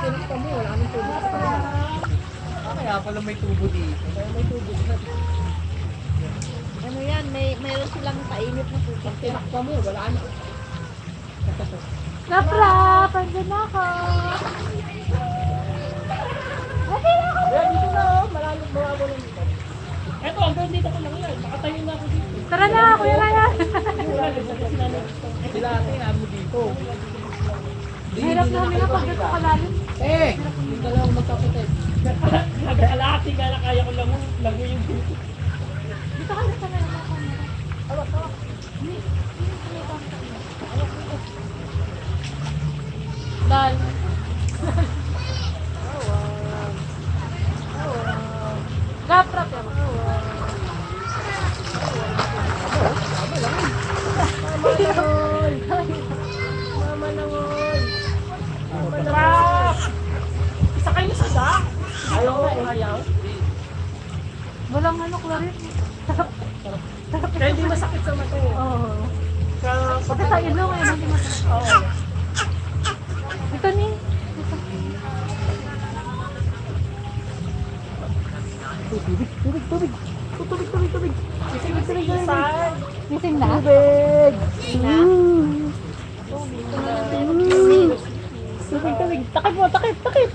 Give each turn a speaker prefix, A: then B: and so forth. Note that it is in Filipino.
A: tinakpan mo, wala nang tubo sa kanila.
B: Kaya pala may tubo dito.
A: Kaya may tubo na.
C: Ano yan, mayroon silang kainit na tubig.
A: Pag tinakpan mo, wala na.
D: Naprap, andyan na ako.
A: Kaya dito na, malalim mawabo lang dito.
B: Eto, hanggang dito ko lang yan. Makatayo na ako dito.
D: Tara na, Kuya Ryan.
B: Sila ate, mo dito.
D: Hirap namin na pag ito kalalim.
A: Yung dalawang magkapatid.
B: Nag-alati nga na kaya ko lang yung dito.
D: Dito ka na sa meron ako. Dal. Gaprap yan.
A: Mama naman.
B: Trap! Isa kayo sa dak? Ayaw ko, ayaw.
D: Walang ano, Clarin.
B: Kaya hindi masakit sa mata.
D: Oo.
B: Sa
D: Pati sa ilong eh, hindi mo.
B: Oo.
D: Ito ni.
A: Tubig.
B: Isan.
D: Missing na?
A: Tubig. Takip mo, takip.